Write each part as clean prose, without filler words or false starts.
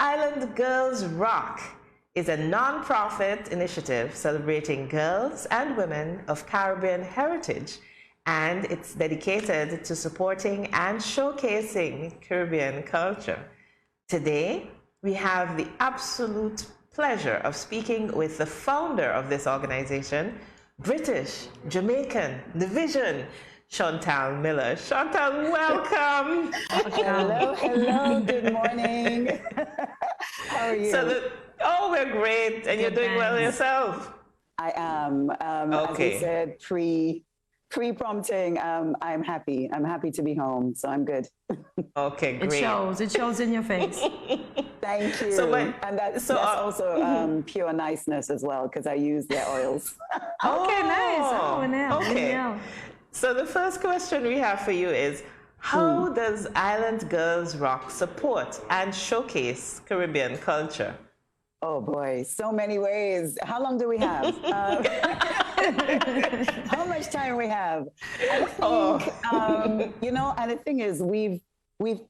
Island Girls Rock is a non-profit initiative celebrating girls and women of Caribbean heritage, and it's dedicated to supporting and showcasing Caribbean culture. Today, we have the absolute pleasure of speaking with the founder of this organization, British Jamaican-Nevisian Chantal Miller. Chantal, welcome. Hello, good morning. How are you? We're great, and you're doing well yourself. I am. Okay. As you said, pre-prompting, I'm happy. I'm happy to be home, so I'm good. Okay, great. It shows in your face. Thank you. And that's also pure niceness as well, because I use their oils. Okay, nice. Oh, now. Okay. Now. So the first question we have for you is, how does Island Girls Rock support and showcase Caribbean culture? Oh boy, so many ways. How long do we have? How much time we have? I think, and the thing is, we've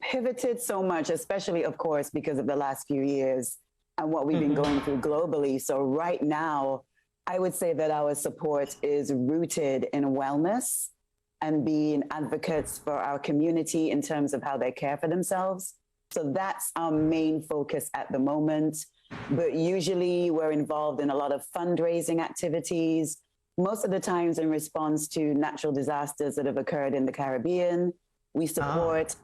pivoted so much, especially, of course, because of the last few years and what we've been going through globally. So right now, I would say that our support is rooted in wellness and being advocates for our community in terms of how they care for themselves. So that's our main focus at the moment. But usually we're involved in a lot of fundraising activities, most of the times in response to natural disasters that have occurred in the Caribbean. We support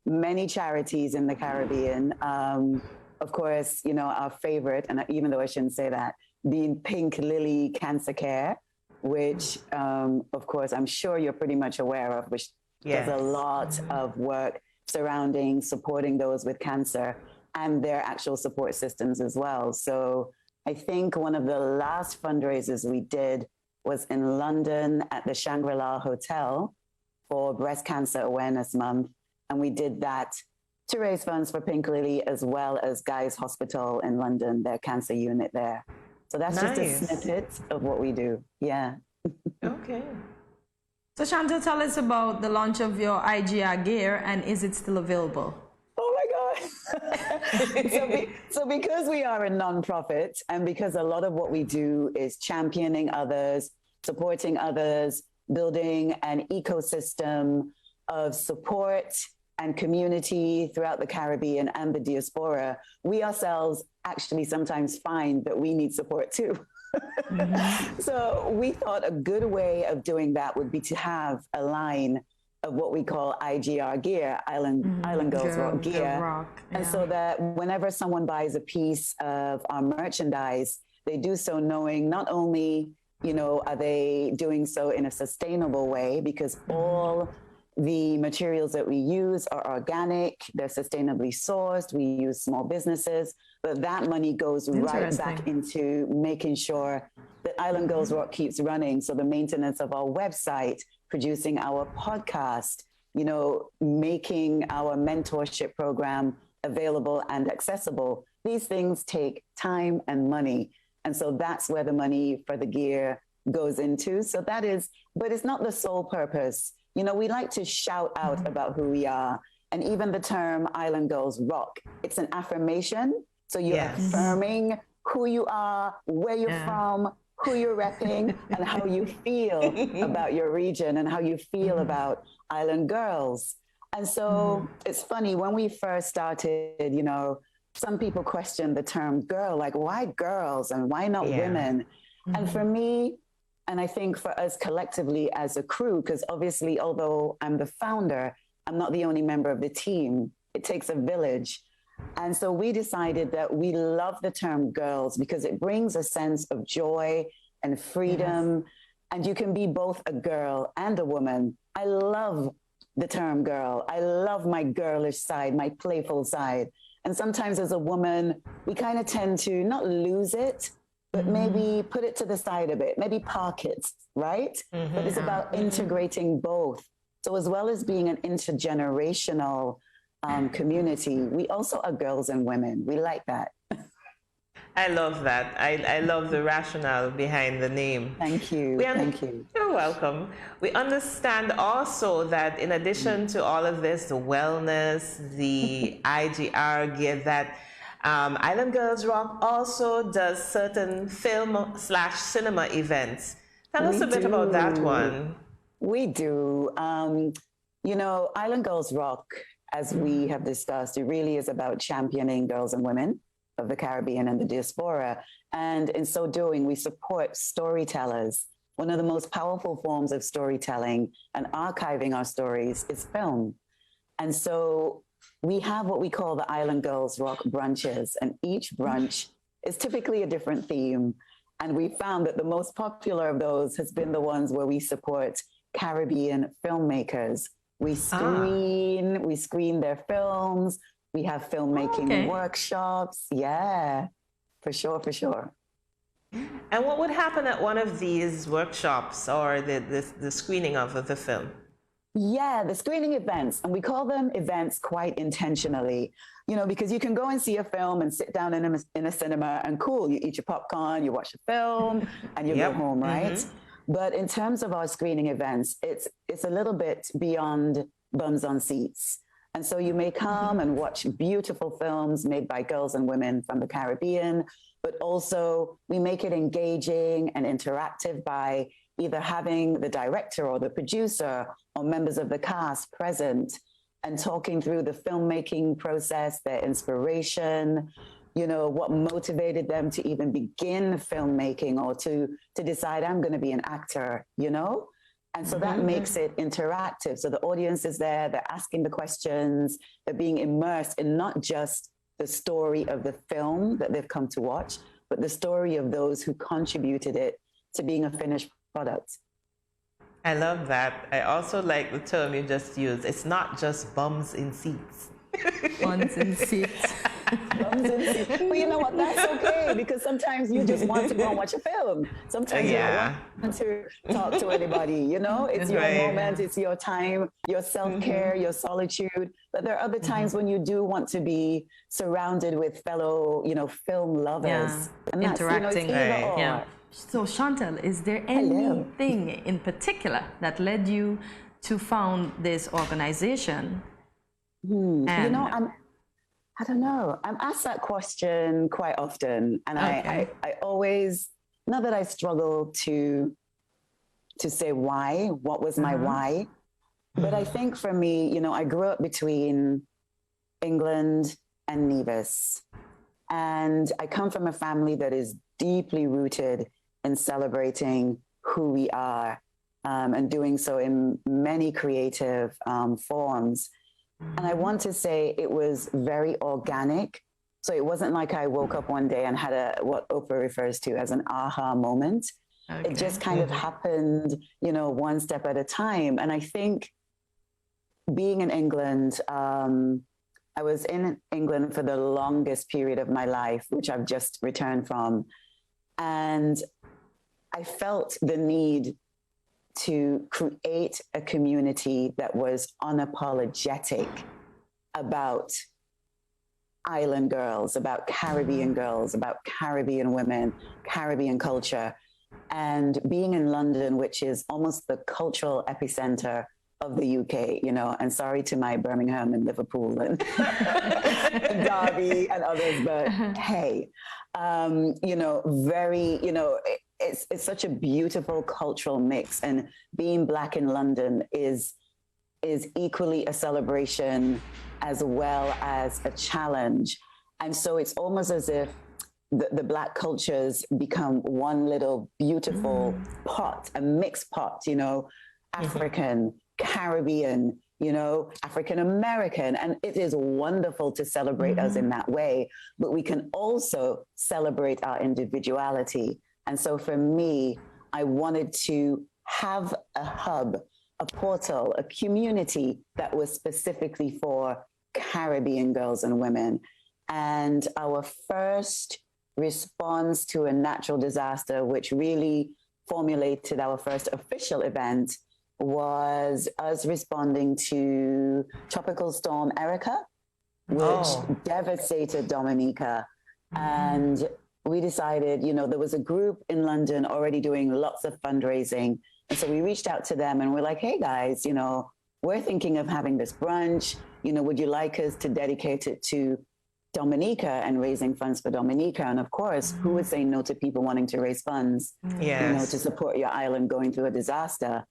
many charities in the Caribbean. Of course, our favorite, and even though I shouldn't say that, being Pink Lily Cancer Care, which, of course, I'm sure you're pretty much aware of, which does a lot of work surrounding supporting those with cancer and their actual support systems as well. So I think one of the last fundraisers we did was in London at the Shangri-La Hotel for Breast Cancer Awareness Month. And we did that to raise funds for Pink Lily as well as Guy's Hospital in London, their cancer unit there. So that's just a snippet of what we do. Yeah. Okay. So Chantal, tell us about the launch of your IGR gear, and is it still available? Oh my God. So because we are a nonprofit, and because a lot of what we do is championing others, supporting others, building an ecosystem of support and community throughout the Caribbean and the diaspora, we ourselves actually sometimes find that we need support too. So we thought a good way of doing that would be to have a line of what we call IGR gear, Island Girls Rock gear. And so that whenever someone buys a piece of our merchandise, they do so knowing not only, are they doing so in a sustainable way, because all the materials that we use are organic, they're sustainably sourced, we use small businesses, but that money goes right back into making sure that Island Girls Rock keeps running. So the maintenance of our website, producing our podcast, making our mentorship program available and accessible. These things take time and money. And so that's where the money for the gear goes into. So that is, but it's not the sole purpose. We like to shout out about who we are. And even the term Island Girls Rock, it's an affirmation. So you're affirming who you are, where you're from, who you're repping, and how you feel about your region and how you feel about island girls. And so it's funny, when we first started, some people question the term girl, like why girls and why not women? And for me, and I think for us collectively as a crew, because obviously, although I'm the founder, I'm not the only member of the team. It takes a village. And so we decided that we love the term girls because it brings a sense of joy and freedom. And you can be both a girl and a woman. I love the term girl. I love my girlish side, my playful side. And sometimes as a woman, we kind of tend to not lose it, but maybe put it to the side a bit, maybe park it, right? But it's about integrating both. So as well as being an intergenerational community, we also are girls and women. We like that. I love that. I love the rationale behind the name. Thank you. Thank you. You're welcome. We understand also that in addition to all of this, the wellness, the IGR gear, that Island Girls Rock also does certain film/cinema events. Tell us a bit about that one. We do. Island Girls Rock, as we have discussed, it really is about championing girls and women of the Caribbean and the diaspora. And in so doing, we support storytellers. One of the most powerful forms of storytelling and archiving our stories is film. And so we have what we call the Island Girls Rock brunches, and each brunch is typically a different theme. And we found that the most popular of those has been the ones where we support Caribbean filmmakers. We screen their films. We have filmmaking workshops. Yeah, for sure. And what would happen at one of these workshops or the screening of the film? Yeah, the screening events, and we call them events quite intentionally, because you can go and see a film and sit down in a cinema and cool, you eat your popcorn, you watch the film, and you go home, right? Mm-hmm. But in terms of our screening events, it's a little bit beyond bums on seats. And so you may come and watch beautiful films made by girls and women from the Caribbean, but also we make it engaging and interactive by either having the director or the producer or members of the cast present and talking through the filmmaking process, their inspiration, what motivated them to even begin filmmaking or to decide I'm going to be an actor, And so that makes it interactive. So the audience is there, they're asking the questions, they're being immersed in not just the story of the film that they've come to watch, but the story of those who contributed it to being a finished product. I love that. I also like the term you just used. It's not just bums in seats. Bums in seats. Bums in seats. Well, you know what? That's okay, because sometimes you just want to go and watch a film. Sometimes you don't want to talk to anybody, It's your moment, it's your time, your self-care, your solitude. But there are other times when you do want to be surrounded with fellow, film lovers. Yeah. And interacting. Yeah. So Chantal, is there anything in particular that led you to found this organization? I don't know. I'm asked that question quite often. And I always, not that I struggle to say why, what was my why. But I think for me, I grew up between England and Nevis. And I come from a family that is deeply rooted in celebrating who we are and doing so in many creative forms. And I want to say it was very organic. So it wasn't like I woke up one day and had what Oprah refers to as an aha moment. Okay. It just kind of happened, one step at a time. And I think being in England, I was in England for the longest period of my life, which I've just returned from. And I felt the need to create a community that was unapologetic about island girls, about Caribbean girls, about Caribbean women, Caribbean culture. And being in London, which is almost the cultural epicenter of the UK, and sorry to my Birmingham and Liverpool and Derby and others, but hey, it's such a beautiful cultural mix, and being Black in London is equally a celebration as well as a challenge. And so it's almost as if the Black cultures become one little beautiful pot, a mixed pot, African, Caribbean, African American. And it is wonderful to celebrate us in that way, but we can also celebrate our individuality. And so for me, I wanted to have a hub, a portal, a community that was specifically for Caribbean girls and women. And our first response to a natural disaster, which really formulated our first official event, was us responding to Tropical Storm Erica, which devastated Dominica. And we decided, there was a group in London already doing lots of fundraising. And so we reached out to them and we're like, hey guys, we're thinking of having this brunch. Would you like us to dedicate it to Dominica and raising funds for Dominica. And of course, who would say no to people wanting to raise funds, to support your island going through a disaster?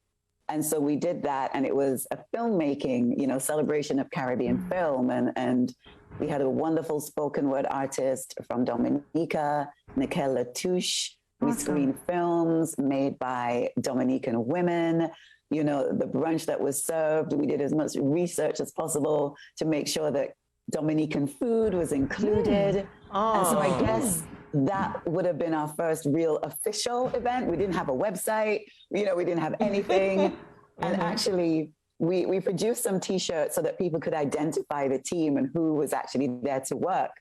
And so we did that, and it was a filmmaking, celebration of Caribbean film. And we had a wonderful spoken word artist from Dominica, Nikel Latouche. We screened films made by Dominican women. The brunch that was served, we did as much research as possible to make sure that Dominican food was included. And so I guess that would have been our first real official event. We didn't have a website, we didn't have anything. And actually, we produced some T-shirts so that people could identify the team and who was actually there to work.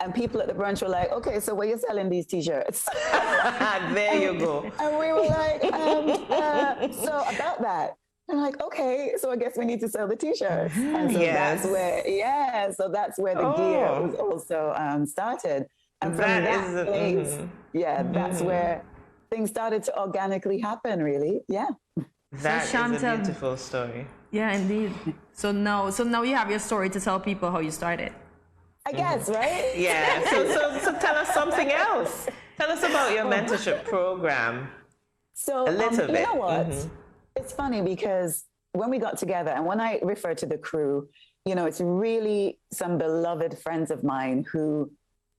And people at the brunch were like, okay, so where are you selling these T-shirts? There you go. And we were like, so about that. And like, okay, so I guess we need to sell the T-shirts. And so that's where the gear was also started. And from that place, that's where things started to organically happen, really. Yeah. That is a beautiful story. Yeah, indeed. So now you have your story to tell people how you started. I guess, right? Yeah. So tell us something else. Tell us about your mentorship program. So a little bit. You know what? It's funny because when we got together, and when I refer to the crew, it's really some beloved friends of mine who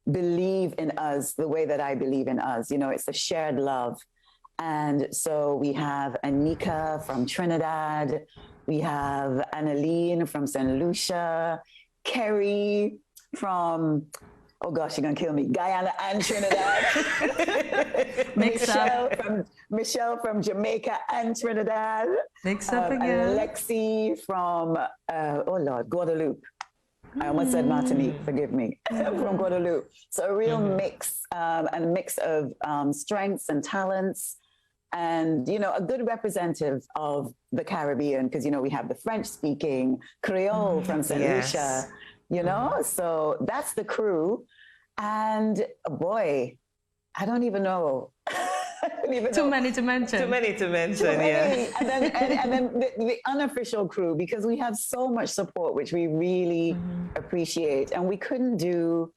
believe in us the way that I believe in us. It's a shared love. And so we have Anika from Trinidad. We have Annaline from St. Lucia. Kerry from, oh gosh, you're going to kill me, Guyana and Trinidad. Michelle from Jamaica and Trinidad. Mix up again. And Lexi from, Guadeloupe. I almost said Martinique, forgive me, from Guadeloupe. So a real mix of strengths and talents. And, a good representative of the Caribbean, because, we have the French-speaking Creole from St. Lucia, so that's the crew. And boy, I don't even know. Too many to mention, yeah. And then the unofficial crew, because we have so much support, which we really appreciate. And we couldn't do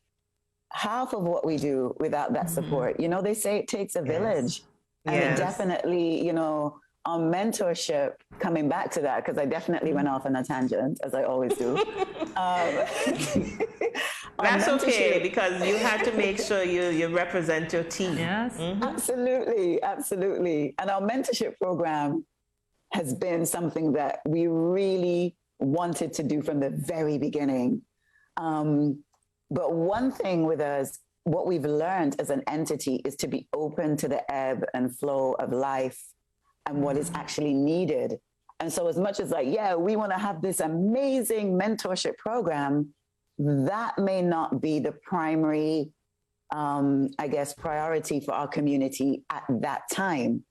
half of what we do without that support. They say it takes a village. And it definitely, on mentorship, coming back to that, because I definitely went off on a tangent, as I always do. That's okay, because you had to make sure you represent your team. Yes. Absolutely. And our mentorship program has been something that we really wanted to do from the very beginning. But one thing with us, what we've learned as an entity is to be open to the ebb and flow of life and what is actually needed. And so as much as we want to have this amazing mentorship program, that may not be the primary, priority for our community at that time.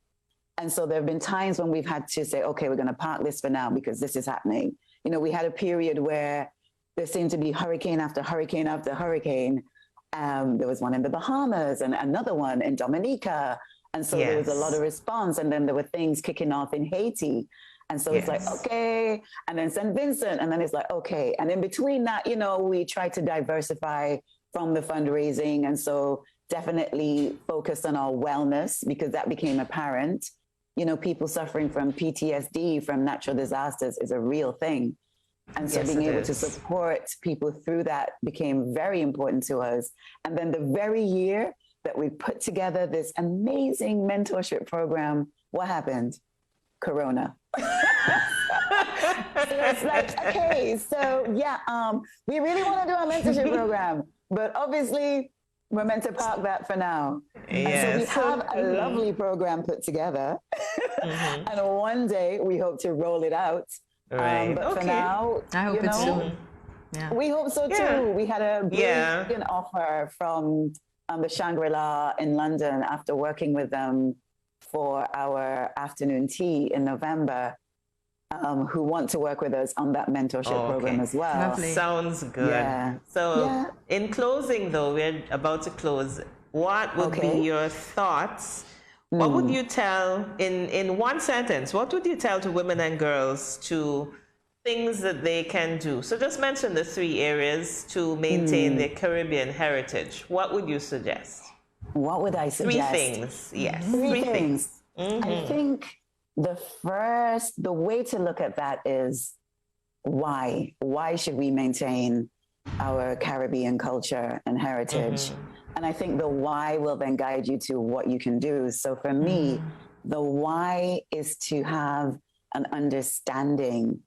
And so there have been times when we've had to say, okay, we're going to park this for now because this is happening. We had a period where there seemed to be hurricane after hurricane after hurricane. There was one in the Bahamas and another one in Dominica. And so there was a lot of response. And then there were things kicking off in Haiti. And so it's like, okay. And then St. Vincent. And then it's like, okay. And in between that, we tried to diversify from the fundraising. And so definitely focused on our wellness because that became apparent. People suffering from PTSD from natural disasters is a real thing. And so being able to support people through that became very important to us. And then the very year that we put together this amazing mentorship program, what happened? Corona. So it's like, okay, so we really want to do a mentorship program, but obviously we're meant to park that for now. And so we have a lovely program put together. And one day we hope to roll it out. But for now, I hope it's soon. Yeah. We hope so too. We had a brilliant offer from the Shangri-La in London after working with them for our afternoon tea in November, who want to work with us on that mentorship program as well. Lovely. Sounds good. Yeah. So in closing though, we're about to close. What would be your thoughts? What would you tell in one sentence? What would you tell to women and girls to things that they can do? So just mention the 3 areas to maintain their Caribbean heritage. What would you suggest? What would I 3 suggest? things, yes. 3 things. I think the way to look at that is why? Why should we maintain our Caribbean culture and heritage? And I think the why will then guide you to what you can do. So for me, the why is to have an understanding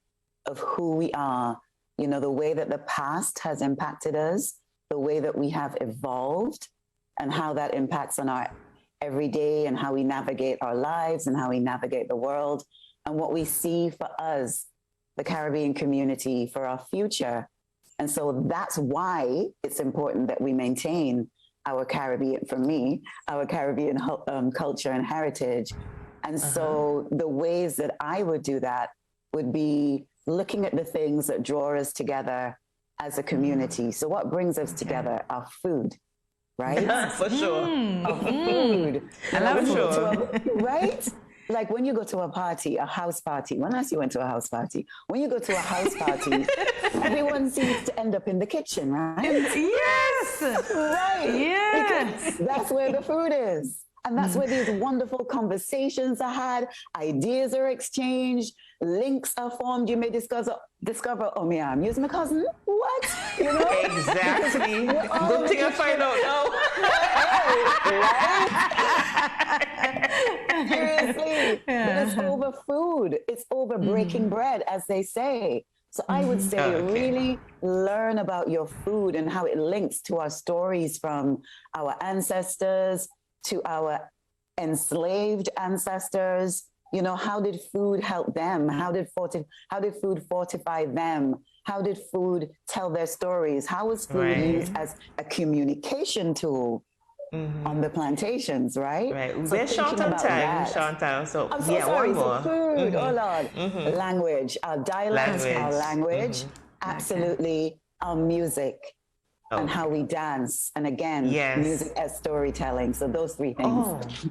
of who we are, you know, the way that the past has impacted us, the way that we have evolved, and how that impacts on our everyday and how we navigate our lives and how we navigate the world, and what we see for us, the Caribbean community, for our future. And so that's why it's important that we maintain our Caribbean, for me, our Caribbean culture and heritage. And so the ways that I would do that would be looking at the things that draw us together as a community. So what brings us together? Our food, right? For sure. Our food. I love food. Right? Like when you go to a party, a house party. When last you went to a house party? When you go to a house party, everyone seems to end up in the kitchen, right? Yes! Right. Yes. Because that's where the food is. And that's where these wonderful conversations are had, ideas are exchanged, links are formed. You may discover, oh, me, I'm using my cousin. What? You know? Exactly. Good thing I find out now. Seriously. But it's over food. It's over breaking bread, as they say. So I would say really learn about your food and how it links to our stories from our ancestors, to our enslaved ancestors. You know, how did food help them? How did food fortify them? How did food tell their stories? How was food used as a communication tool on the plantations, right? Right. So We're short on time, Chantal. So I'm so yeah, sorry. one more. So food, oh Lord. Language, our dialect, our language, absolutely, our music. And how we dance. And again, music as storytelling. So those 3 things.